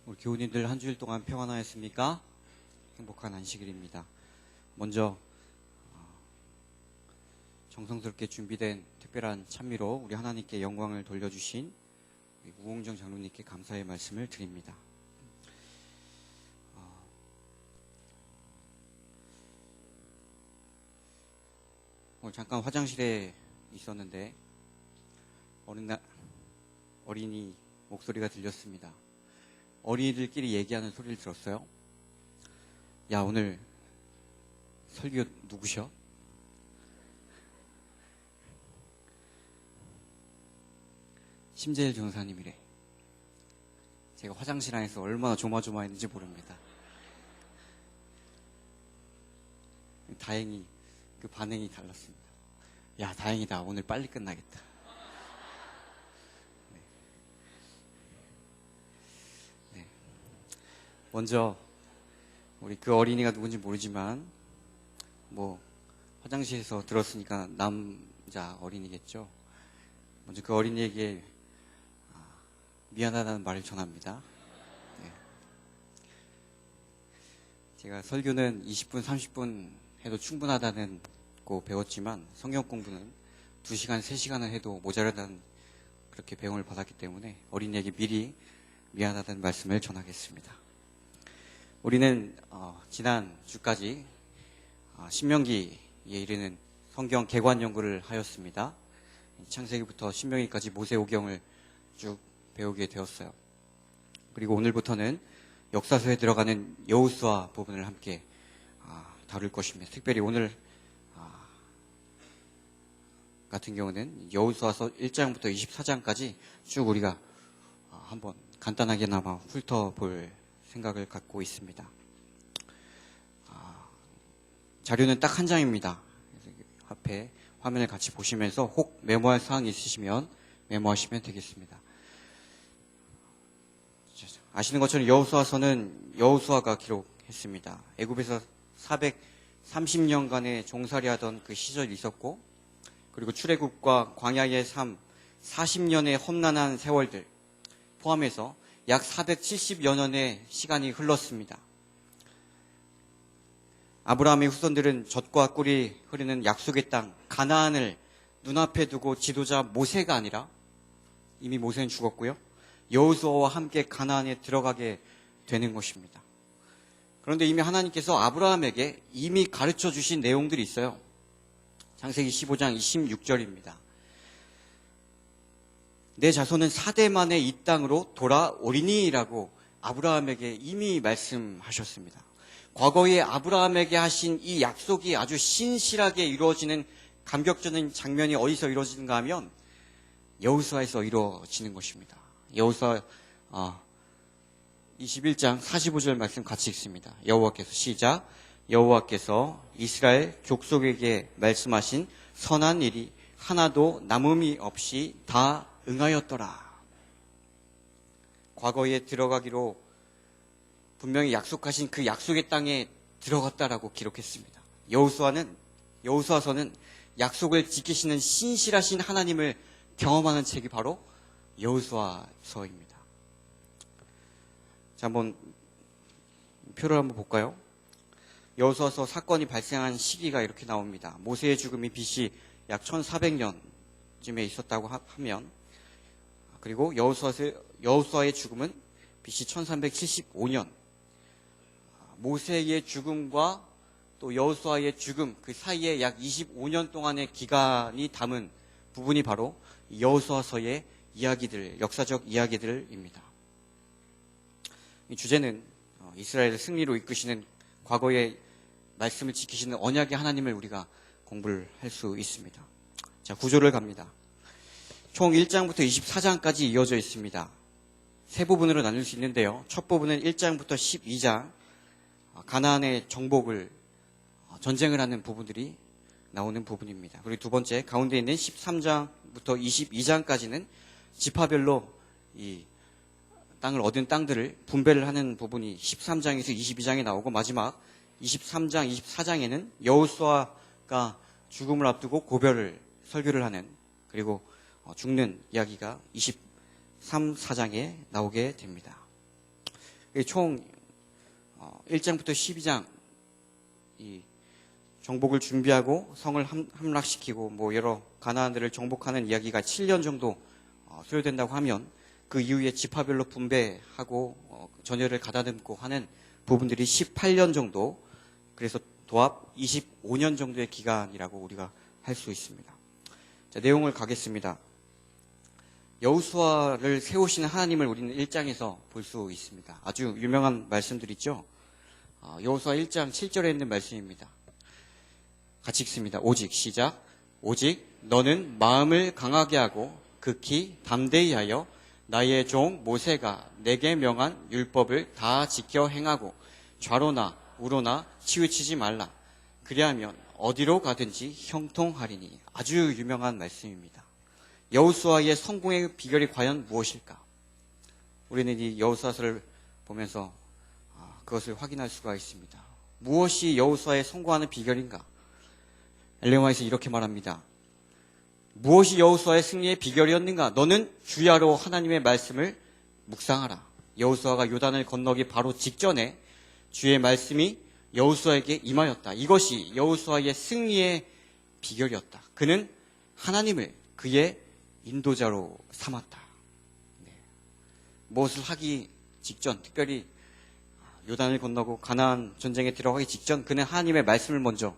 우리 교우님들 한 주일 동안 평안하였습니까? 행복한 안식일입니다. 먼저 정성스럽게 준비된 특별한 찬미로 우리 하나님께 영광을 돌려주신 우홍정 장로님께 감사의 말씀을 드립니다. 오늘 잠깐 화장실에 있었는데 어린이 목소리가 들렸습니다. 어린이들끼리 얘기하는 소리를 들었어요. 야, 오늘 설교 누구셔? 심재일 전사님이래. 제가 화장실 안에서 얼마나 조마조마했는지 모릅니다. 다행히 그 반응이 달랐습니다. 야, 다행이다. 오늘 빨리 끝나겠다. 먼저 우리 그 어린이가 누군지 모르지만 화장실에서 들었으니까 남자 어린이겠죠. 먼저 그 어린이에게 미안하다는 말을 전합니다. 제가 설교는 20분, 30분 해도 충분하다는 거 배웠지만 성경 공부는 2시간, 3시간을 해도 모자라다는 그렇게 배움을 받았기 때문에 어린이에게 미리 미안하다는 말씀을 전하겠습니다. 우리는 지난 주까지 신명기에 이르는 성경 개관 연구를 하였습니다. 창세기부터 신명기까지 모세오경을 쭉 배우게 되었어요. 그리고 오늘부터는 역사서에 들어가는 여호수아 부분을 함께 다룰 것입니다. 특별히 오늘 같은 경우는 여호수아서 1장부터 24장까지 쭉 우리가 한번 간단하게나마 훑어볼 생각을 갖고 있습니다. 자료는 딱 한 장입니다. 앞에 화면을 같이 보시면서 혹 메모할 사항이 있으시면 메모하시면 되겠습니다. 아시는 것처럼 여호수아서는 여호수아가 기록했습니다. 애굽에서 430년간의 종살이하던 그 시절이 있었고, 그리고 출애굽과 광야의 삶 40년의 험난한 세월들 포함해서 약 470여 년의 시간이 흘렀습니다. 아브라함의 후손들은 젖과 꿀이 흐르는 약속의 땅 가나안을 눈앞에 두고 지도자 모세가 아니라, 이미 모세는 죽었고요, 여호수아와 함께 가나안에 들어가게 되는 것입니다. 그런데 이미 하나님께서 아브라함에게 이미 가르쳐 주신 내용들이 있어요. 창세기 15장 26절입니다. 내 자손은 4대 만에 이 땅으로 돌아오리니라고 아브라함에게 이미 말씀하셨습니다. 과거에 아브라함에게 하신 이 약속이 아주 신실하게 이루어지는 감격적인 장면이 어디서 이루어지는가 하면 여호수아에서 이루어지는 것입니다. 여호수아 21장 45절 말씀 같이 읽습니다. 여호와께서 시작. 여호와께서 이스라엘 족속에게 말씀하신 선한 일이 하나도 남음이 없이 다 응하였더라. 과거에 들어가기로 분명히 약속하신 그 약속의 땅에 들어갔다라고 기록했습니다. 여호수아서는 약속을 지키시는 신실하신 하나님을 경험하는 책이 바로 여호수아서입니다. 자, 한번 표를 한번 볼까요? 여호수아서 사건이 발생한 시기가 이렇게 나옵니다. 모세의 죽음이 BC 약 1400년쯤에 있었다고 하면, 그리고 여호수아의 죽음은 BC 1375년. 모세의 죽음과 또 여호수아의 죽음 그 사이에 약 25년 동안의 기간이 담은 부분이 바로 여호수아서의 이야기들, 역사적 이야기들입니다. 이 주제는 이스라엘을 승리로 이끄시는 과거의 말씀을 지키시는 언약의 하나님을 우리가 공부를 할 수 있습니다. 자, 구조를 갑니다. 총 1장부터 24장까지 이어져 있습니다. 세 부분으로 나눌 수 있는데요. 첫 부분은 1장부터 12장 가나안의 정복을 전쟁을 하는 부분들이 나오는 부분입니다. 그리고 두 번째 가운데 있는 13장부터 22장까지는 지파별로 이 땅을 얻은 땅들을 분배를 하는 부분이 13장에서 22장에 나오고, 마지막 23장, 24장에는 여호수아가 죽음을 앞두고 설교를 하는, 그리고 죽는 이야기가 23, 4장에 나오게 됩니다. 총 1장부터 12장 이 정복을 준비하고 성을 함락시키고 뭐 여러 가나안들을 정복하는 이야기가 7년 정도 소요된다고 하면 그 이후에 지파별로 분배하고 전열을 가다듬고 하는 부분들이 18년 정도, 그래서 도합 25년 정도의 기간이라고 우리가 할 수 있습니다. 자, 내용을 가겠습니다. 여호수아를 세우시는 하나님을 우리는 1장에서 볼 수 있습니다. 아주 유명한 말씀들이죠. 여호수아 1장 7절에 있는 말씀입니다. 같이 읽습니다. 오직 시작. 오직 너는 마음을 강하게 하고 극히 담대히 하여 나의 종 모세가 내게 명한 율법을 다 지켜 행하고 좌로나 우로나 치우치지 말라. 그리하면 어디로 가든지 형통하리니. 아주 유명한 말씀입니다. 여호수아의 성공의 비결이 과연 무엇일까? 우리는 이 여호수아서를 보면서 그것을 확인할 수가 있습니다. 무엇이 여호수아의 성공하는 비결인가? 엘렌 화이트는 이렇게 말합니다. 무엇이 여호수아의 승리의 비결이었는가? 너는 주야로 하나님의 말씀을 묵상하라. 여호수아가 요단을 건너기 바로 직전에 주의 말씀이 여호수아에게 임하였다. 이것이 여호수아의 승리의 비결이었다. 그는 하나님을 그의 인도자로 삼았다. 무엇을 하기 직전, 특별히 요단을 건너고 가나안 전쟁에 들어가기 직전 그는 하나님의 말씀을 먼저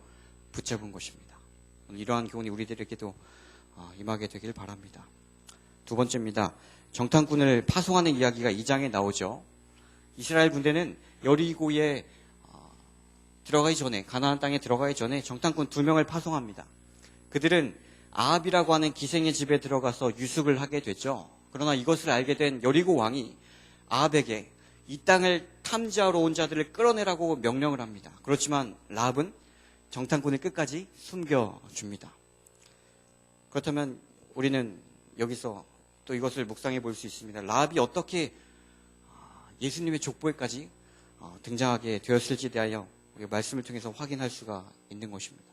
붙잡은 것입니다. 이러한 교훈이 우리들에게도 임하게 되길 바랍니다. 두 번째입니다. 정탐꾼을 파송하는 이야기가 2장에 나오죠. 이스라엘 군대는 여리고에 들어가기 전에, 가나안 땅에 들어가기 전에 정탐꾼 2명을 파송합니다. 그들은 아합이라고 하는 기생의 집에 들어가서 유숙을 하게 됐죠. 그러나 이것을 알게 된 여리고 왕이 아합에게 이 땅을 탐지하러 온 자들을 끌어내라고 명령을 합니다. 그렇지만 라합은 정탐꾼을 끝까지 숨겨줍니다. 그렇다면 우리는 여기서 또 이것을 묵상해 볼 수 있습니다. 라합이 어떻게 예수님의 족보에까지 등장하게 되었을지에 대하여 우리가 말씀을 통해서 확인할 수가 있는 것입니다.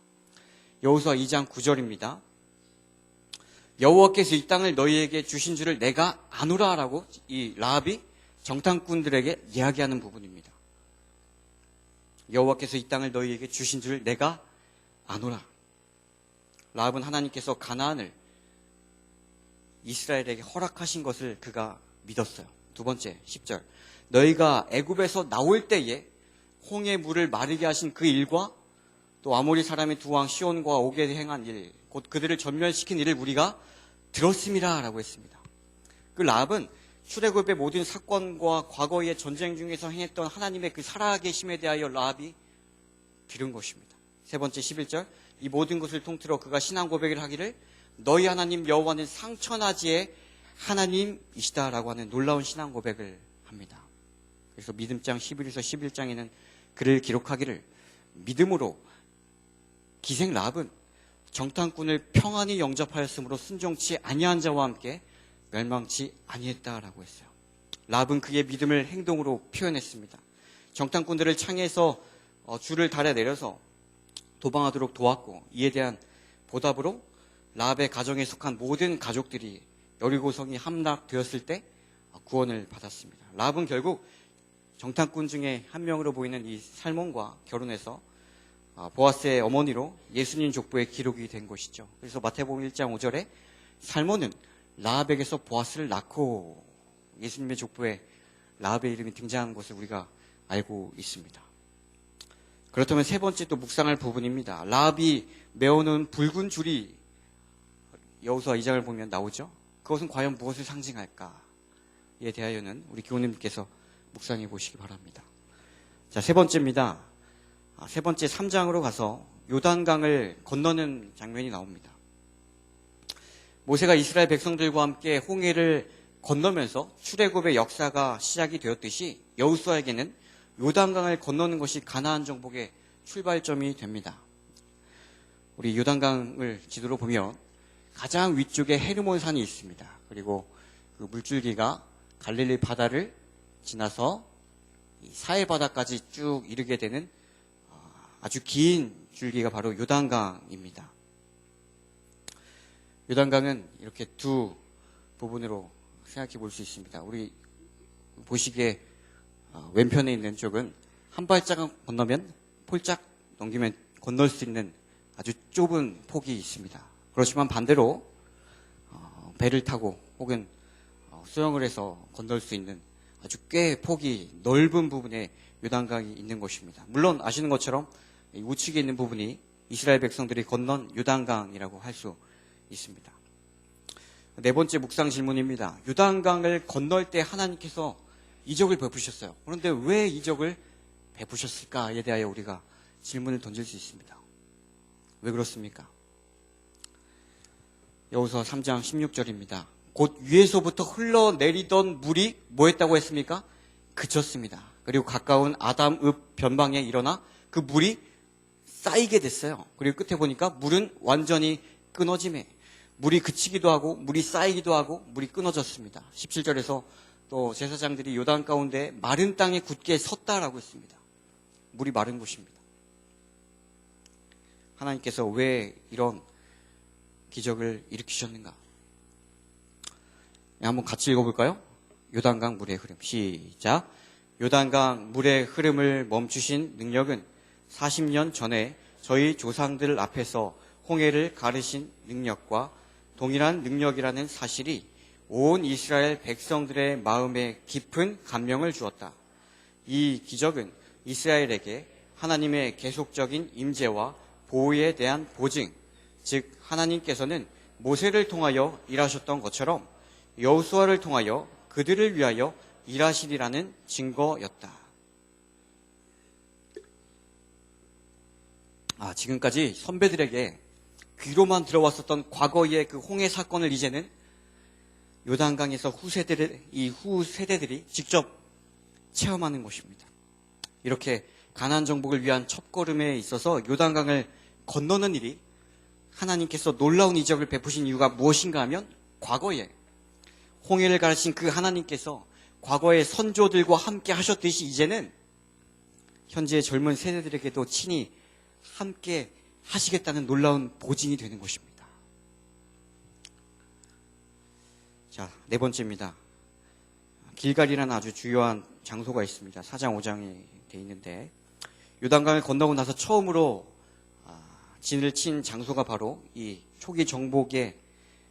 여호수아 2장 9절입니다. 여호와께서 이 땅을 너희에게 주신 줄을 내가 아노라라고 이 라합이 정탐꾼들에게 이야기하는 부분입니다. 여호와께서 이 땅을 너희에게 주신 줄을 내가 아노라. 라합은 하나님께서 가나안을 이스라엘에게 허락하신 것을 그가 믿었어요. 두 번째 10절. 너희가 애굽에서 나올 때에 홍해 물을 마르게 하신 그 일과 또 아모리 사람의 두 왕 시온과 옥에 행한 일, 곧 그들을 전멸시킨 일을 우리가 들었음이라 라고 했습니다. 그 라합은 출애굽의 모든 사건과 과거의 전쟁 중에서 행했던 하나님의 그 살아계심에 대하여 라합이 들은 것입니다. 세 번째 11절. 이 모든 것을 통틀어 그가 신앙 고백을 하기를 너희 하나님 여호와는 상천하지의 하나님이시다라고 하는 놀라운 신앙 고백을 합니다. 그래서 믿음장 11에서 11장에는 그를 기록하기를 믿음으로 기생 라합은 정탐꾼을 평안히 영접하였으므로 순종치 아니한 자와 함께 멸망치 아니했다라고 했어요. 라합은 그의 믿음을 행동으로 표현했습니다. 정탐꾼들을 창에서 줄을 달아 내려서 도망하도록 도왔고 이에 대한 보답으로 라합의 가정에 속한 모든 가족들이 여리고성이 함락되었을 때 구원을 받았습니다. 라합은 결국 정탐꾼 중에 한 명으로 보이는 이 살몬과 결혼해서 보아스의 어머니로 예수님 족보에 기록이 된 것이죠. 그래서 마태복음 1장 5절에 살몬은 라합에게서 보아스를 낳고 예수님의 족보에 라합의 이름이 등장하는 것을 우리가 알고 있습니다. 그렇다면 세 번째 또 묵상할 부분입니다. 라합이 메어놓은 붉은 줄이 여호수아 2장을 보면 나오죠. 그것은 과연 무엇을 상징할까에 대하여는 우리 교우님께서 묵상해 보시기 바랍니다. 자, 세 번째입니다. 세 번째 3장으로 가서 요단강을 건너는 장면이 나옵니다. 모세가 이스라엘 백성들과 함께 홍해를 건너면서 출애굽의 역사가 시작이 되었듯이 여호수아에게는 요단강을 건너는 것이 가나안 정복의 출발점이 됩니다. 우리 요단강을 지도로 보면 가장 위쪽에 헤르몬 산이 있습니다. 그리고 그 물줄기가 갈릴리 바다를 지나서 사해 바다까지 쭉 이르게 되는 아주 긴 줄기가 바로 요단강입니다. 요단강은 이렇게 두 부분으로 생각해 볼 수 있습니다. 우리 보시기에 왼편에 있는 쪽은 한 발자국 건너면 폴짝 넘기면 건널 수 있는 아주 좁은 폭이 있습니다. 그렇지만 반대로 배를 타고 혹은 수영을 해서 건널 수 있는 아주 꽤 폭이 넓은 부분에 요단강이 있는 곳입니다. 물론 아시는 것처럼 우측에 있는 부분이 이스라엘 백성들이 건넌 요단강이라고 할 수 있습니다. 네 번째 묵상 질문입니다. 요단강을 건널 때 하나님께서 이적을 베푸셨어요. 그런데 왜 이적을 베푸셨을까에 대하여 우리가 질문을 던질 수 있습니다. 왜 그렇습니까? 여호수아 3장 16절입니다. 곧 위에서부터 흘러내리던 물이 뭐 했다고 했습니까? 그쳤습니다. 그리고 가까운 아담읍 변방에 일어나 그 물이 쌓이게 됐어요. 그리고 끝에 보니까 물은 완전히 끊어짐에 물이 그치기도 하고 물이 쌓이기도 하고 물이 끊어졌습니다. 17절에서 또 제사장들이 요단 가운데 마른 땅에 굳게 섰다라고 했습니다. 물이 마른 곳입니다. 하나님께서 왜 이런 기적을 일으키셨는가? 한번 같이 읽어볼까요? 요단강 물의 흐름. 시작. 요단강 물의 흐름을 멈추신 능력은 40년 전에 저희 조상들 앞에서 홍해를 가르신 능력과 동일한 능력이라는 사실이 온 이스라엘 백성들의 마음에 깊은 감명을 주었다. 이 기적은 이스라엘에게 하나님의 계속적인 임재와 보호에 대한 보증, 즉 하나님께서는 모세를 통하여 일하셨던 것처럼 여호수아를 통하여 그들을 위하여 일하시리라는 증거였다. 지금까지 선배들에게 귀로만 들어왔었던 과거의 그 홍해 사건을 이제는 요단강에서 후 세대들이 직접 체험하는 것입니다. 이렇게 가나안 정복을 위한 첫걸음에 있어서 요단강을 건너는 일이 하나님께서 놀라운 이적을 베푸신 이유가 무엇인가 하면 과거에 홍해를 가르친 그 하나님께서 과거의 선조들과 함께 하셨듯이 이제는 현재의 젊은 세대들에게도 친히 함께 하시겠다는 놀라운 보증이 되는 것입니다. 자, 네 번째입니다. 길갈이라는 아주 주요한 장소가 있습니다. 4장 5장에 되어 있는데 요단강을 건너고 나서 처음으로 진을 친 장소가 바로 이 초기 정복의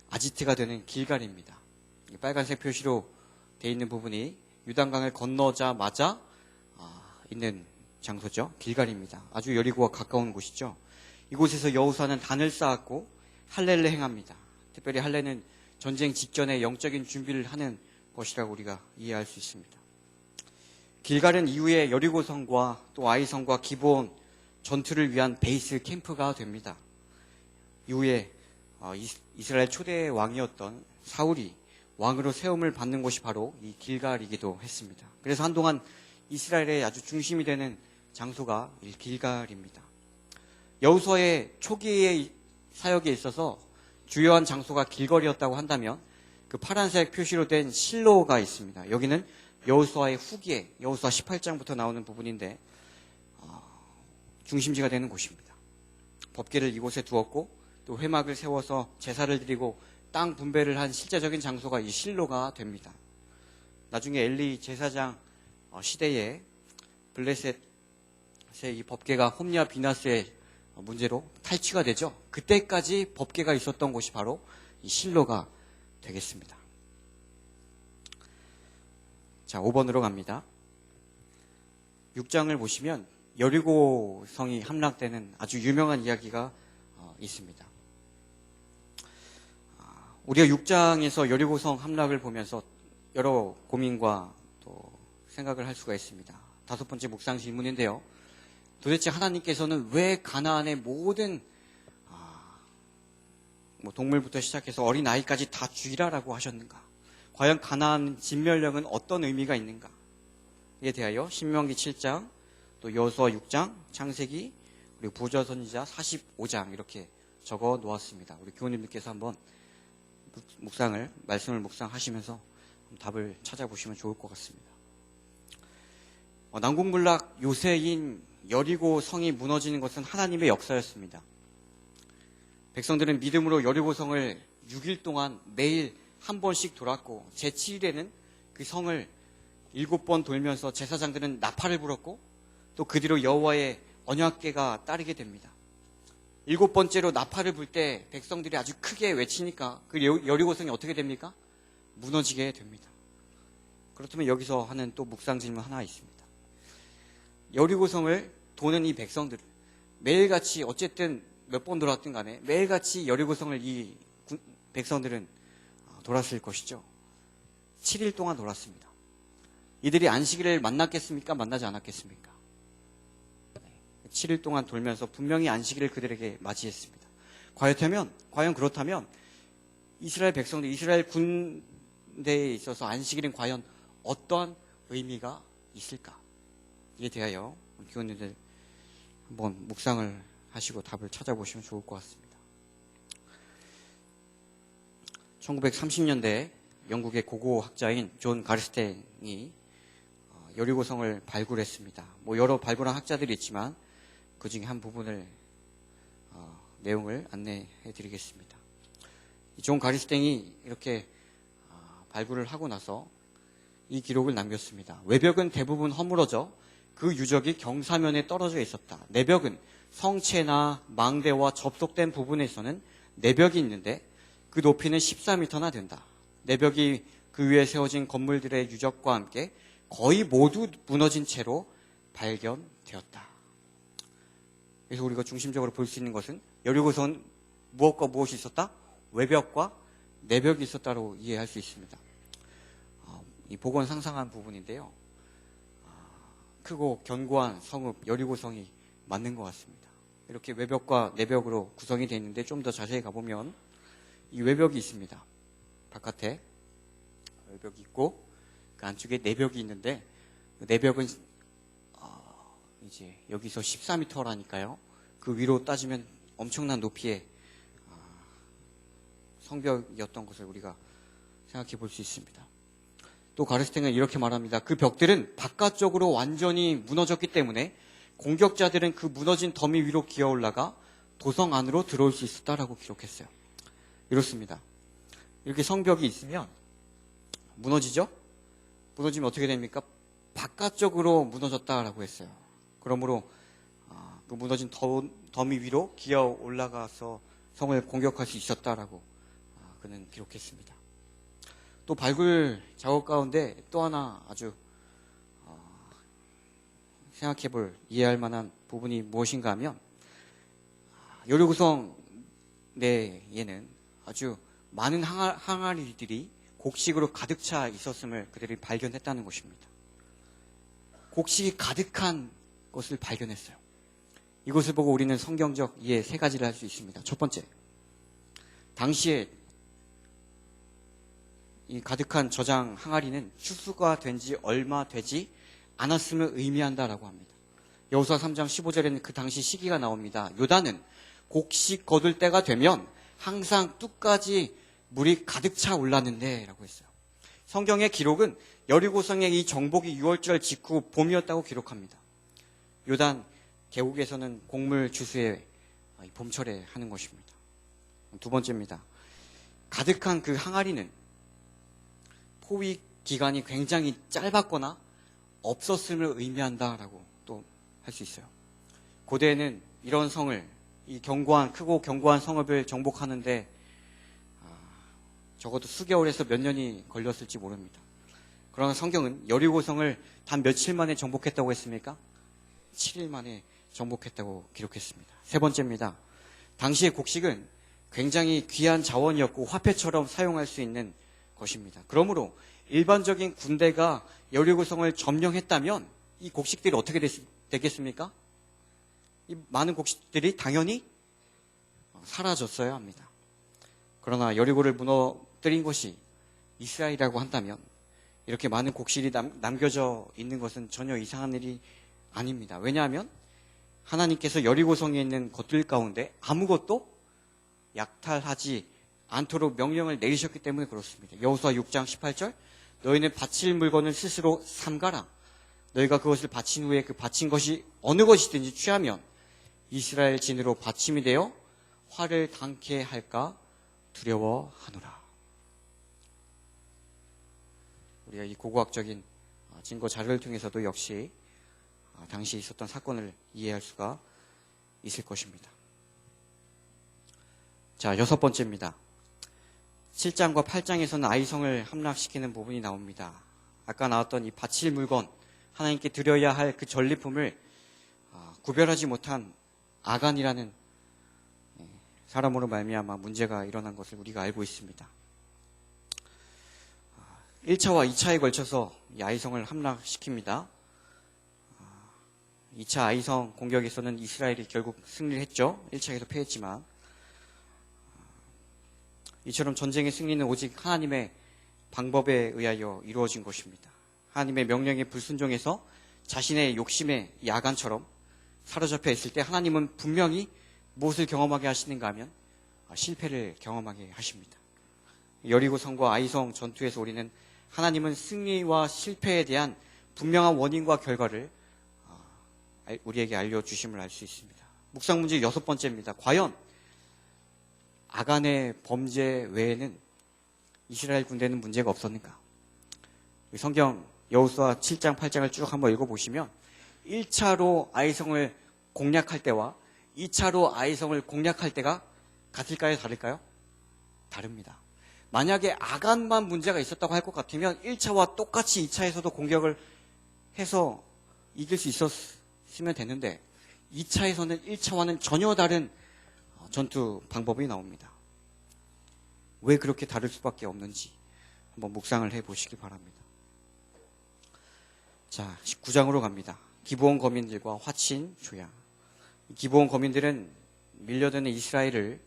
아지트가 되는 길갈입니다. 빨간색 표시로 되어 있는 부분이 요단강을 건너자마자 있는 장소죠. 길갈입니다. 아주 여리고와 가까운 곳이죠. 이곳에서 여호수아는 단을 쌓았고 할례를 행합니다. 특별히 할례는 전쟁 직전에 영적인 준비를 하는 것이라고 우리가 이해할 수 있습니다. 길갈은 이후에 여리고성과 또 아이성과 기브온 전투를 위한 베이스 캠프가 됩니다. 이후에 이스라엘 초대 왕이었던 사울이 왕으로 세움을 받는 곳이 바로 이 길갈이기도 했습니다. 그래서 한동안 이스라엘의 아주 중심이 되는 장소가 이 길갈입니다. 여호수아의 초기의 사역에 있어서 주요한 장소가 길거리였다고 한다면 그 파란색 표시로 된 실로가 있습니다. 여기는 여호수아의 후기에 여호수아 18장부터 나오는 부분인데 중심지가 되는 곳입니다. 법궤를 이곳에 두었고 또 회막을 세워서 제사를 드리고 땅 분배를 한 실제적인 장소가 이 실로가 됩니다. 나중에 엘리 제사장 시대에 블레셋의 이 법궤가 홈리와 비나스의 문제로 탈취가 되죠. 그때까지 법궤가 있었던 곳이 바로 이 실로가 되겠습니다. 자, 5번으로 갑니다. 6장을 보시면 여리고 성이 함락되는 아주 유명한 이야기가 있습니다. 우리가 6장에서 여리고성 함락을 보면서 여러 고민과 또 생각을 할 수가 있습니다. 5번째 묵상 질문인데요. 도대체 하나님께서는 왜 가나안의 모든 동물부터 시작해서 어린아이까지 다 죽이라라고 하셨는가? 과연 가나안 진멸령은 어떤 의미가 있는가? 에 대하여 신명기 7장, 또 여호수아 6장, 창세기, 그리고 부조선지자 45장 이렇게 적어 놓았습니다. 우리 교우님들께서 한번 말씀을 묵상하시면서 답을 찾아보시면 좋을 것 같습니다. 난공불락 요새인 여리고 성이 무너지는 것은 하나님의 역사였습니다. 백성들은 믿음으로 여리고 성을 6일 동안 매일 한 번씩 돌았고 제7일에는 그 성을 7번 돌면서 제사장들은 나팔을 불었고 또 그 뒤로 여호와의 언약궤가 따르게 됩니다. 7번째로 나팔을 불 때 백성들이 아주 크게 외치니까 그 여리고성이 어떻게 됩니까? 무너지게 됩니다. 그렇다면 여기서 하는 또 묵상 질문 하나 있습니다. 여리고성을 도는 이 백성들을 매일같이 어쨌든 몇 번 돌았든 간에 매일같이 여리고성을 이 백성들은 돌았을 것이죠. 7일 동안 돌았습니다. 이들이 안식일을 만났겠습니까? 만나지 않았겠습니까? 7일 동안 돌면서 분명히 안식일을 그들에게 맞이했습니다. 과연 그렇다면 이스라엘 백성들, 이스라엘 군대에 있어서 안식일은 과연 어떤 의미가 있을까? 이에 대하여 교우님들 한번 묵상을 하시고 답을 찾아보시면 좋을 것 같습니다. 1930년대 영국의 고고학자인 존 가르스텐이 여리고성을 발굴했습니다. 여러 발굴한 학자들이 있지만 그 중에 한 부분을 내용을 안내해 드리겠습니다. 존 가르스텐이 이렇게 발굴을 하고 나서 이 기록을 남겼습니다. 외벽은 대부분 허물어져 그 유적이 경사면에 떨어져 있었다. 내벽은 성체나 망대와 접속된 부분에서는 내벽이 있는데 그 높이는 14m나 된다. 내벽이 그 위에 세워진 건물들의 유적과 함께 거의 모두 무너진 채로 발견되었다. 그래서 우리가 중심적으로 볼 수 있는 것은 여리고성은 무엇과 무엇이 있었다? 외벽과 내벽이 있었다고 이해할 수 있습니다. 이 복원 상상한 부분인데요. 크고 견고한 성읍 여리고성이 맞는 것 같습니다. 이렇게 외벽과 내벽으로 구성이 되어 있는데 좀 더 자세히 가보면 이 외벽이 있습니다. 바깥에 외벽이 있고 그 안쪽에 내벽이 있는데 그 내벽은 이제 여기서 14m라니까요. 그 위로 따지면 엄청난 높이의 성벽이었던 것을 우리가 생각해 볼 수 있습니다. 또 가르스텐은 이렇게 말합니다. 그 벽들은 바깥쪽으로 완전히 무너졌기 때문에 공격자들은 그 무너진 더미 위로 기어 올라가 도성 안으로 들어올 수 있었다라고 기록했어요. 이렇습니다. 이렇게 성벽이 있으면 무너지죠? 무너지면 어떻게 됩니까? 바깥쪽으로 무너졌다라고 했어요. 그러므로 그 무너진 더미 위로 기어 올라가서 성을 공격할 수 있었다라고 그는 기록했습니다. 또 발굴 작업 가운데 또 하나 아주 생각해볼 이해할 만한 부분이 무엇인가 하면 여리고성 내에는 아주 많은 항아리들이 곡식으로 가득 차 있었음을 그들이 발견했다는 것입니다. 곡식이 가득한 것을 발견했어요. 이것을 보고 우리는 성경적 이해 세 가지를 할 수 있습니다. 첫 번째, 당시에 이 가득한 저장 항아리는 추수가 된 지 얼마 되지 않았음을 의미한다라고 합니다. 여호수아 3장 15절에는 그 당시 시기가 나옵니다. 요단은 곡식 거둘 때가 되면 항상 뚝까지 물이 가득 차 올랐는데 라고 했어요. 성경의 기록은 여리고성의 이 정복이 6월절 직후 봄이었다고 기록합니다. 요단 계곡에서는 곡물 추수에 봄철에 하는 것입니다. 두 번째입니다. 가득한 그 항아리는 포위 기간이 굉장히 짧았거나 없었음을 의미한다라고 또 할 수 있어요. 고대에는 이런 성을, 이 크고 견고한 성읍을 정복하는데 적어도 수개월에서 몇 년이 걸렸을지 모릅니다. 그러나 성경은 여리고성을 단 며칠 만에 정복했다고 했습니까? 7일 만에 정복했다고 기록했습니다. 세 번째입니다. 당시의 곡식은 굉장히 귀한 자원이었고 화폐처럼 사용할 수 있는 것입니다. 그러므로 일반적인 군대가 여리고성을 점령했다면 이 곡식들이 어떻게 되겠습니까? 이 많은 곡식들이 당연히 사라졌어야 합니다. 그러나 여리고를 무너뜨린 것이 이스라엘이라고 한다면 이렇게 많은 곡식이 남겨져 있는 것은 전혀 이상한 일이 아닙니다. 왜냐하면 하나님께서 여리고성에 있는 것들 가운데 아무것도 약탈하지 않도록 명령을 내리셨기 때문에 그렇습니다. 여호수아 6장 18절 너희는 바칠 물건을 스스로 삼가라. 너희가 그것을 바친 후에 그 바친 것이 어느 것이든지 취하면 이스라엘 진으로 받침이 되어 화를 당케 할까 두려워하노라. 우리가 이 고고학적인 증거 자료를 통해서도 역시 당시 있었던 사건을 이해할 수가 있을 것입니다. 자, 6번째입니다. 7장과 8장에서는 아이성을 함락시키는 부분이 나옵니다. 아까 나왔던 이 바칠 물건, 하나님께 드려야 할 그 전리품을 구별하지 못한 아간이라는 사람으로 말미암아 문제가 일어난 것을 우리가 알고 있습니다. 1차와 2차에 걸쳐서 이 아이성을 함락시킵니다. 2차 아이성 공격에서는 이스라엘이 결국 승리를 했죠. 1차에서 패했지만 이처럼 전쟁의 승리는 오직 하나님의 방법에 의하여 이루어진 것입니다. 하나님의 명령에 불순종해서 자신의 욕심의 야간처럼 사로잡혀 있을 때 하나님은 분명히 무엇을 경험하게 하시는가 하면 실패를 경험하게 하십니다. 여리고성과 아이성 전투에서 우리는 하나님은 승리와 실패에 대한 분명한 원인과 결과를 우리에게 알려주심을 알 수 있습니다. 묵상 문제 6번째입니다. 과연 아간의 범죄 외에는 이스라엘 군대는 문제가 없었는가? 성경 여호수아 7장 8장을 쭉 한번 읽어보시면 1차로 아이성을 공략할 때와 2차로 아이성을 공략할 때가 같을까요? 다를까요? 다릅니다. 만약에 아간만 문제가 있었다고 할 것 같으면 1차와 똑같이 2차에서도 공격을 해서 이길 수 있었으면 됐는데 2차에서는 1차와는 전혀 다른 전투 방법이 나옵니다. 왜 그렇게 다를 수밖에 없는지 한번 묵상을 해보시기 바랍니다. 자, 19장으로 갑니다. 기브온 거민들과 화친 조약. 기브온 거민들은 밀려드는 이스라엘을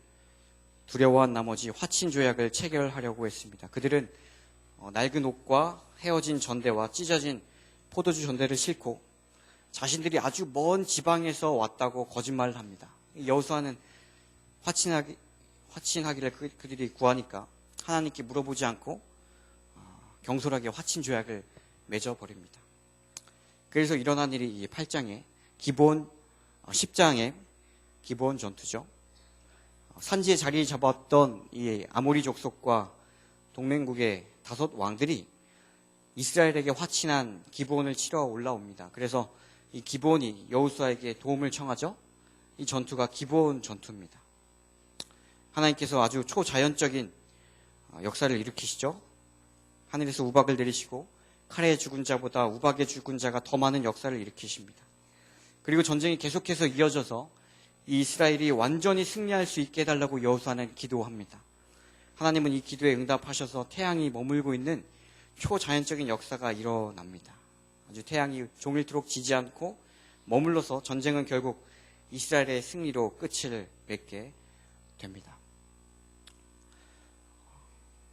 두려워한 나머지 화친 조약을 체결하려고 했습니다. 그들은 낡은 옷과 헤어진 전대와 찢어진 포도주 전대를 싣고 자신들이 아주 먼 지방에서 왔다고 거짓말을 합니다. 여호수아는 화친하기를 그들이 구하니까 하나님께 물어보지 않고 경솔하게 화친 조약을 맺어버립니다. 그래서 일어난 일이 8장에 기본 10장의 기본 전투죠. 산지에 자리 잡았던 이 아모리 족속과 동맹국의 5 왕들이 이스라엘에게 화친한 기브온을 치러 올라옵니다. 그래서 이 기브온이 여호수아에게 도움을 청하죠. 이 전투가 기브온 전투입니다. 하나님께서 아주 초자연적인 역사를 일으키시죠. 하늘에서 우박을 내리시고 칼에 죽은 자보다 우박에 죽은 자가 더 많은 역사를 일으키십니다. 그리고 전쟁이 계속해서 이어져서 이 이스라엘이 완전히 승리할 수 있게 해달라고 여호수아는 기도합니다. 하나님은 이 기도에 응답하셔서 태양이 머물고 있는 초자연적인 역사가 일어납니다. 아주 태양이 종일토록 지지 않고 머물러서 전쟁은 결국 이스라엘의 승리로 끝을 맺게 됩니다.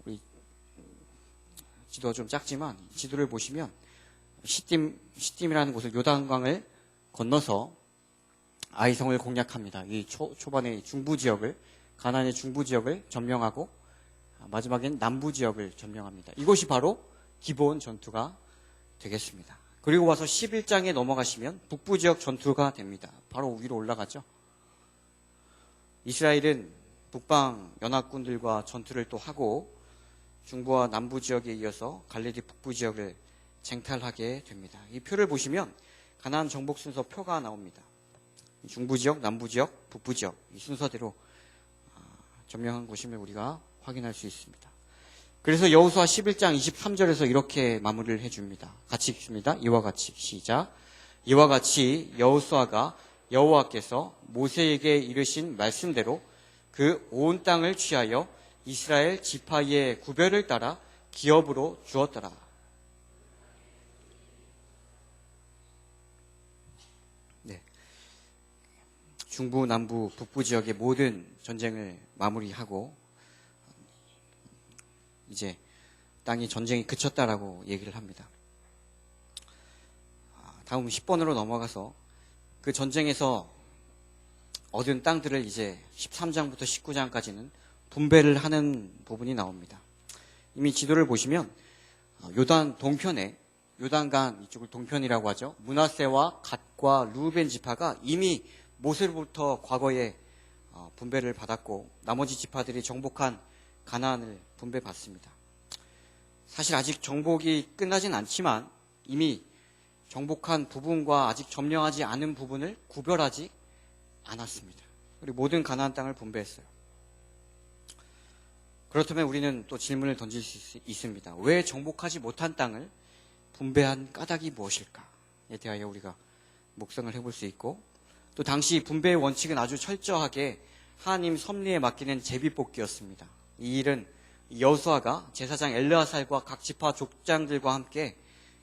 우리 지도가 좀 작지만 지도를 보시면 시딤이라는 곳을 요단강을 건너서 아이성을 공략합니다. 이 초반에 중부 지역을 가나안의 중부 지역을 점령하고 마지막엔 남부 지역을 점령합니다. 이곳이 바로 기브온 전투가 되겠습니다. 그리고 와서 11장에 넘어가시면 북부 지역 전투가 됩니다. 바로 위로 올라가죠. 이스라엘은 북방 연합군들과 전투를 또 하고 중부와 남부 지역에 이어서 갈레디 북부 지역을 쟁탈하게 됩니다. 이 표를 보시면 가나안 정복 순서 표가 나옵니다. 중부 지역, 남부 지역, 북부 지역 이 순서대로 점령한 곳임을 우리가 확인할 수 있습니다. 그래서 여호수아 11장 23절에서 이렇게 마무리를 해줍니다. 같이 읽습니다. 이와 같이 시작. 이와 같이 여호수아가 여호와께서 모세에게 이르신 말씀대로 그 온 땅을 취하여 이스라엘 지파의 구별을 따라 기업으로 주었더라. 네. 중부, 남부, 북부 지역의 모든 전쟁을 마무리하고 이제 땅이 전쟁이 그쳤다라고 얘기를 합니다. 다음 10번으로 넘어가서 그 전쟁에서 얻은 땅들을 이제 13장부터 19장까지는 분배를 하는 부분이 나옵니다. 이미 지도를 보시면 요단 동편에 요단강 이쪽을 동편이라고 하죠. 므낫세와 갓과 루벤 지파가 이미 모세로부터 과거에 분배를 받았고 나머지 지파들이 정복한 가나안을 분배받습니다. 사실 아직 정복이 끝나진 않지만 이미 정복한 부분과 아직 점령하지 않은 부분을 구별하지 않았습니다. 그리고 모든 가나안 땅을 분배했어요. 그렇다면 우리는 또 질문을 던질 수 있습니다. 왜 정복하지 못한 땅을 분배한 까닭이 무엇일까에 대하여 우리가 묵상을 해볼 수 있고, 또 당시 분배의 원칙은 아주 철저하게 하나님 섭리에 맡기는 제비뽑기였습니다. 이 일은 여호수아가 제사장 엘르아살과 각 지파 족장들과 함께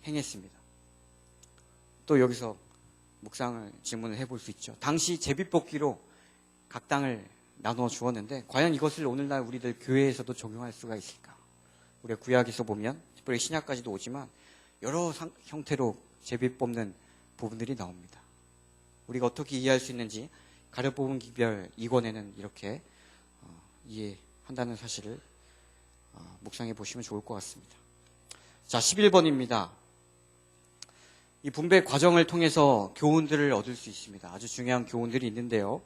행했습니다. 또 여기서 질문을 해볼 수 있죠. 당시 제비뽑기로 각 땅을 나누어 주었는데 과연 이것을 오늘날 우리들 교회에서도 적용할 수가 있을까? 우리가 구약에서 보면 특별히 신약까지도 오지만 여러 형태로 제비 뽑는 부분들이 나옵니다. 우리가 어떻게 이해할 수 있는지 가려 뽑은 기별 2권에는 이렇게 이해한다는 사실을 묵상해 보시면 좋을 것 같습니다. 자, 11번입니다. 이 분배 과정을 통해서 교훈들을 얻을 수 있습니다. 아주 중요한 교훈들이 있는데요.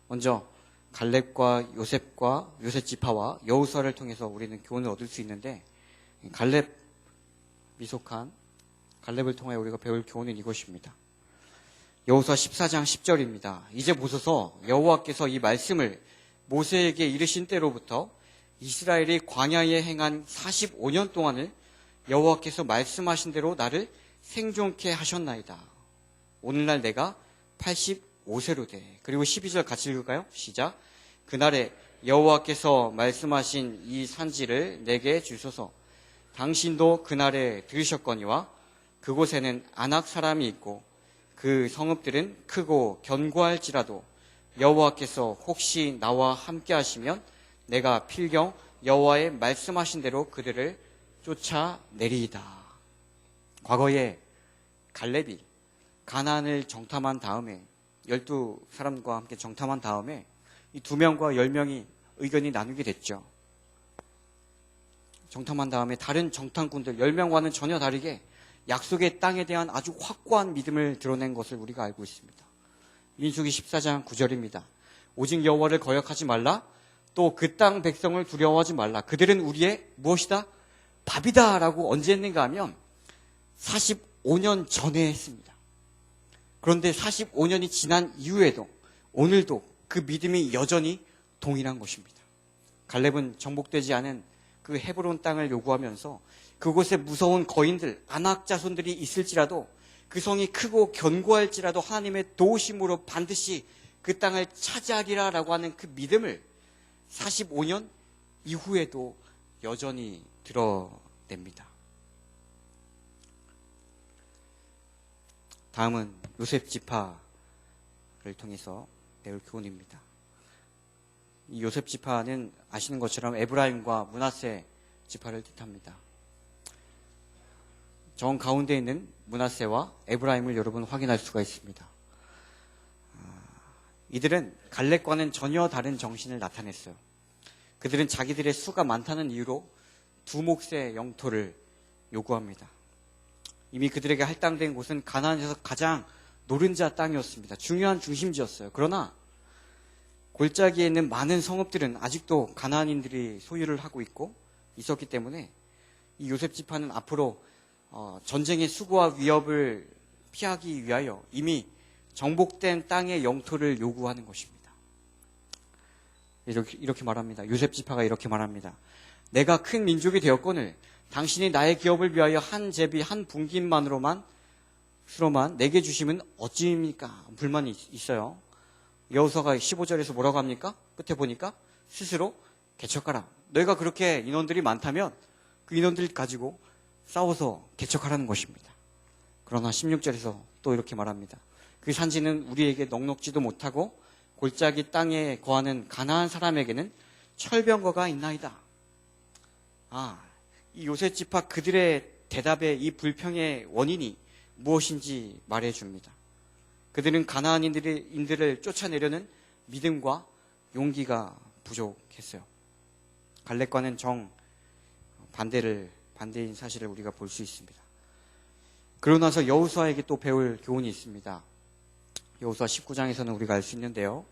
먼저 갈렙과 요셉 지파와 여호수아를 통해서 우리는 교훈을 얻을 수 있는데, 갈렙을 통해 우리가 배울 교훈은 이것입니다. 여호수아 14장 10절입니다. 이제 보소서 여호와께서 이 말씀을 모세에게 이르신 때로부터 이스라엘이 광야에 행한 45년 동안을 여호와께서 말씀하신 대로 나를 생존케 하셨나이다. 오늘날 내가 85세로 돼. 그리고 12절 같이 읽을까요? 시작. 그날에 여호와께서 말씀하신 이 산지를 내게 주소서. 당신도 그날에 들으셨거니와 그곳에는 아낙 사람이 있고 그 성읍들은 크고 견고할지라도 여호와께서 혹시 나와 함께 하시면 내가 필경 여호와의 말씀하신 대로 그들을 쫓아내리이다. 과거에 갈렙이 가나안을 정탐한 다음에 12사람과 함께 정탐한 다음에 이 2명과 10명이 의견이 나누게 됐죠. 정탐한 다음에 다른 정탐꾼들 10명과는 전혀 다르게 약속의 땅에 대한 아주 확고한 믿음을 드러낸 것을 우리가 알고 있습니다. 민수기 14장 9절입니다. 오직 여호와를 거역하지 말라. 또 그 땅 백성을 두려워하지 말라. 그들은 우리의 무엇이다? 밥이다. 라고 언제 했는가 하면 45년 전에 했습니다. 그런데 45년이 지난 이후에도 오늘도 그 믿음이 여전히 동일한 것입니다. 갈렙은 정복되지 않은 그 헤브론 땅을 요구하면서 그곳에 무서운 거인들, 아낙 자손들이 있을지라도 그 성이 크고 견고할지라도 하나님의 도우심으로 반드시 그 땅을 차지하리라라고 하는 그 믿음을 45년 이후에도 여전히 드러냅니다. 다음은 요셉 지파를 통해서 배울 교훈입니다. 이 요셉 지파는 아시는 것처럼 에브라임과 므낫세 지파를 뜻합니다. 정 가운데 있는 므낫세와 에브라임을 여러분 확인할 수가 있습니다. 이들은 갈렙과는 전혀 다른 정신을 나타냈어요. 그들은 자기들의 수가 많다는 이유로 두 몫의 영토를 요구합니다. 이미 그들에게 할당된 곳은 가나안에서 가장 노른자 땅이었습니다. 중요한 중심지였어요. 그러나 골짜기에 있는 많은 성읍들은 아직도 가나안인들이 소유를 하고 있고 있었기 때문에 이 요셉 지파는 앞으로 전쟁의 수고와 위협을 피하기 위하여 이미 정복된 땅의 영토를 요구하는 것입니다. 이렇게 말합니다. 요셉 지파가 이렇게 말합니다. 내가 큰 민족이 되었거늘 당신이 나의 기업을 위하여 한 제비 한 분깃만으로만 내게 주시면 어찌입니까? 불만이 있어요. 여호수아가 15절에서 뭐라고 합니까? 끝에 보니까 스스로 개척하라. 너희가 그렇게 인원들이 많다면 그 인원들 가지고 싸워서 개척하라는 것입니다. 그러나 16절에서 또 이렇게 말합니다. 그 산지는 우리에게 넉넉지도 못하고 골짜기 땅에 거하는 가나안 사람에게는 철병거가 있나이다. 이 요셉 지파 그들의 대답에 이 불평의 원인이 무엇인지 말해줍니다. 그들은 가나안인들을 쫓아내려는 믿음과 용기가 부족했어요. 갈렙과는 반대인 사실을 우리가 볼 수 있습니다. 그러고 나서 여호수아에게 또 배울 교훈이 있습니다. 여호수아 19장에서는 우리가 알 수 있는데요.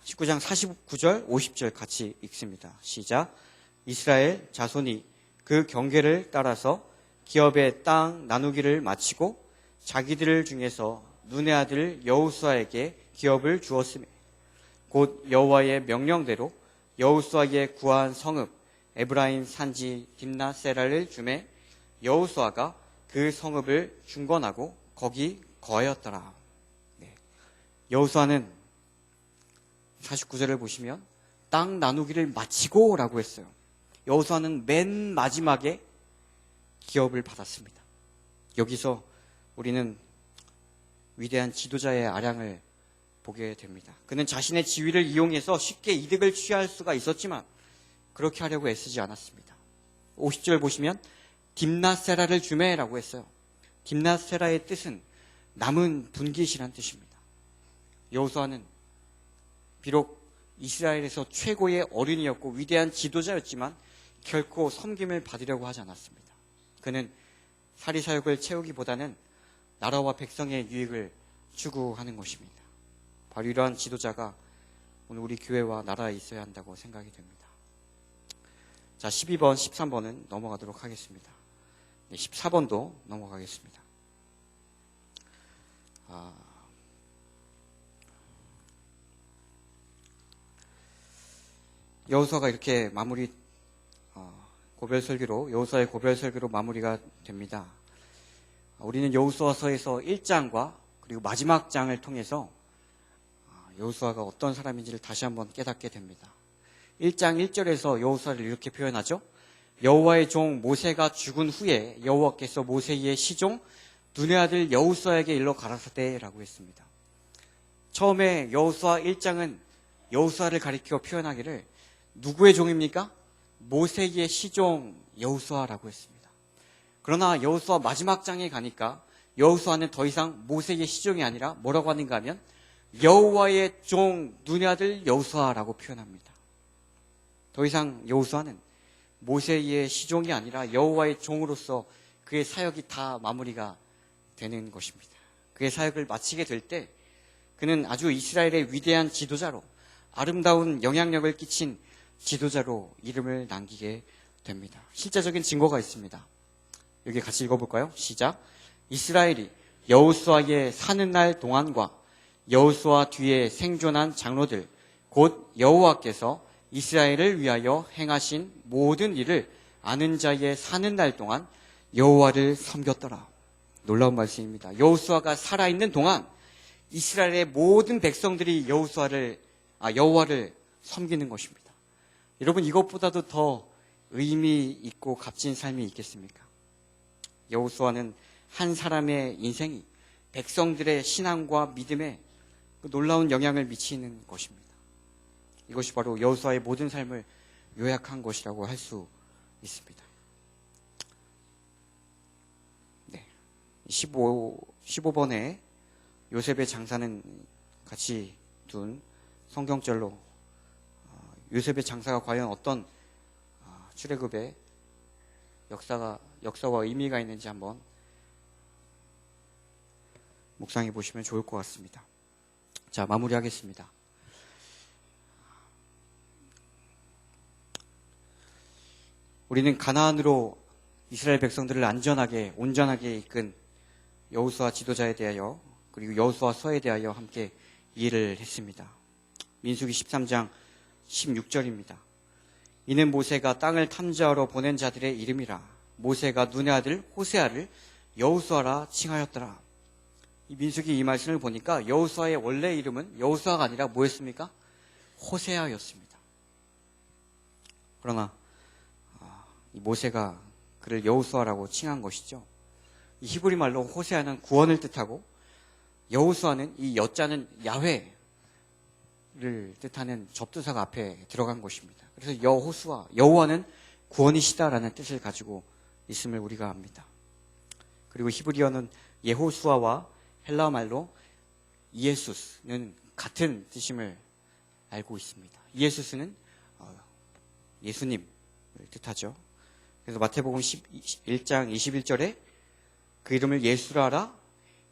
19장 49절, 50절 같이 읽습니다. 시작. 이스라엘 자손이 그 경계를 따라서 기업의 땅 나누기를 마치고 자기들 중에서 눈의 아들 여호수아에게 기업을 주었으며 곧 여호와의 명령대로 여호수아에게 구한 성읍 에브라임 산지 딥나세라를 주매 여호수아가 그 성읍을 중건하고 거기 거하였더라. 네. 여호수아는 49절을 보시면 땅 나누기를 마치고 라고 했어요. 여호수아는 맨 마지막에 기업을 받았습니다. 여기서 우리는 위대한 지도자의 아량을 보게 됩니다. 그는 자신의 지위를 이용해서 쉽게 이득을 취할 수가 있었지만 그렇게 하려고 애쓰지 않았습니다. 50절 보시면 딥나세라를 주매라고 했어요. 딥나세라의 뜻은 남은 분깃이란 뜻입니다. 여호수아는 비록 이스라엘에서 최고의 어른이었고 위대한 지도자였지만 결코 섬김을 받으려고 하지 않았습니다. 그는 사리사욕을 채우기보다는 나라와 백성의 유익을 추구하는 것입니다. 바로 이러한 지도자가 오늘 우리 교회와 나라에 있어야 한다고 생각이 됩니다. 자, 12번, 13번은 넘어가도록 하겠습니다. 네, 14번도 넘어가겠습니다. 여호수아가 이렇게 마무리 고별설교로 여호수아의 고별설교로 마무리가 됩니다. 우리는 여호수아서에서 1장과 그리고 마지막 장을 통해서 여호수아가 어떤 사람인지를 다시 한번 깨닫게 됩니다. 1장 1절에서 여호수아를 이렇게 표현하죠. 여호와의 종 모세가 죽은 후에 여호와께서 모세의 시종 눈의 아들 여호수아에게 일러 가라사대라고 했습니다. 처음에 여호수아 1장은 여호수아를 가리켜 표현하기를 누구의 종입니까? 모세의 시종 여호수아라고 했습니다. 그러나 여호수아 마지막 장에 가니까 여호수아는 더 이상 모세의 시종이 아니라 뭐라고 하는가 하면 여호와의 종 눈의 아들 여호수아라고 표현합니다. 더 이상 여호수아는 모세의 시종이 아니라 여호와의 종으로서 그의 사역이 다 마무리가 되는 것입니다. 그의 사역을 마치게 될 때 그는 아주 이스라엘의 위대한 지도자로 아름다운 영향력을 끼친 지도자로 이름을 남기게 됩니다. 실제적인 증거가 있습니다. 여기 같이 읽어볼까요? 시작. 이스라엘이 여호수아의 사는 날 동안과 여호수아 뒤에 생존한 장로들 곧 여호와께서 이스라엘을 위하여 행하신 모든 일을 아는 자의 사는 날 동안 여호와를 섬겼더라. 놀라운 말씀입니다. 여호수아가 살아있는 동안 이스라엘의 모든 백성들이 여호와를 섬기는 것입니다. 여러분, 이것보다도 더 의미 있고 값진 삶이 있겠습니까? 여호수아는 한 사람의 인생이 백성들의 신앙과 믿음에 놀라운 영향을 미치는 것입니다. 이것이 바로 여호수아의 모든 삶을 요약한 것이라고 할 수 있습니다. 네. 15번에 요셉의 장사는 같이 둔 성경절로 요셉의 장사가 과연 어떤 출애굽의 역사와 의미가 있는지 한번 묵상해 보시면 좋을 것 같습니다. 자, 마무리하겠습니다. 우리는 가나안으로 이스라엘 백성들을 안전하게 온전하게 이끈 여호수아 지도자에 대하여 그리고 여호수아서에 대하여 함께 이해를 했습니다. 민수기 13장 16절입니다. 이는 모세가 땅을 탐지하러 보낸 자들의 이름이라. 모세가 눈의 아들 호세아를 여호수아라 칭하였더라. 이 민수기 이 말씀을 보니까 여호수아의 원래 이름은 여호수아가 아니라 뭐였습니까? 호세아였습니다. 그러나 이 모세가 그를 여호수아라고 칭한 것이죠. 이 히브리 말로 호세아는 구원을 뜻하고 여호수아는 이 여자는 야훼를 뜻하는 접두사가 앞에 들어간 것입니다. 그래서 여호와는 구원이시다라는 뜻을 가지고 있음을 우리가 압니다. 그리고 히브리어는 예호수아와 헬라어 말로 이에수스는 같은 뜻임을 알고 있습니다. 이에수스는 예수님을 뜻하죠. 그래서 마태복음 1장 21절에 그 이름을 예수라라.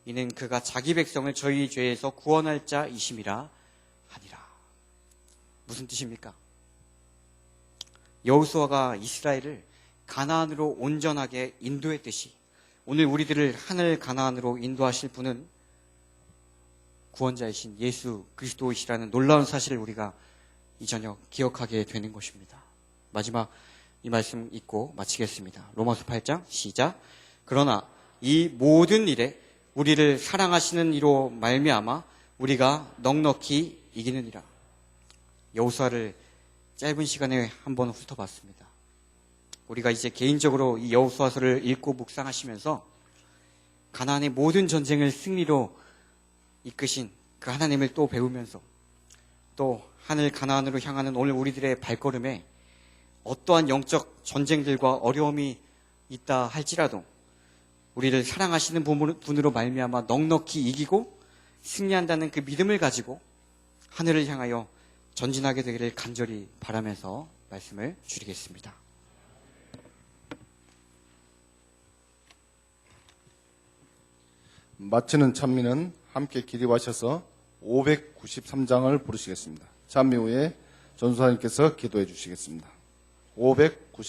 이는 그가 자기 백성을 저희 죄에서 구원할 자이심이라 하니라. 무슨 뜻입니까? 여호수아가 이스라엘을 가나안으로 온전하게 인도했듯이 오늘 우리들을 하늘 가나안으로 인도하실 분은 구원자이신 예수 그리스도이시라는 놀라운 사실을 우리가 이 저녁 기억하게 되는 것입니다. 마지막 이 말씀 읽고 마치겠습니다. 로마서 8장 시작. 그러나 이 모든 일에 우리를 사랑하시는 이로 말미암아 우리가 넉넉히 이기느니라. 여호수아를 짧은 시간에 한번 훑어봤습니다. 우리가 이제 개인적으로 이 여호수아서를 읽고 묵상하시면서 가나안의 모든 전쟁을 승리로 이끄신 그 하나님을 또 배우면서 또 하늘 가나안으로 향하는 오늘 우리들의 발걸음에 어떠한 영적 전쟁들과 어려움이 있다 할지라도 우리를 사랑하시는 분으로 말미암아 넉넉히 이기고 승리한다는 그 믿음을 가지고 하늘을 향하여 전진하게 되기를 간절히 바라면서 말씀을 줄이겠습니다. 마치는 찬미는 함께 기립하셔서 593장을 부르시겠습니다. 찬미 후에 전수사님께서 기도해 주시겠습니다. 590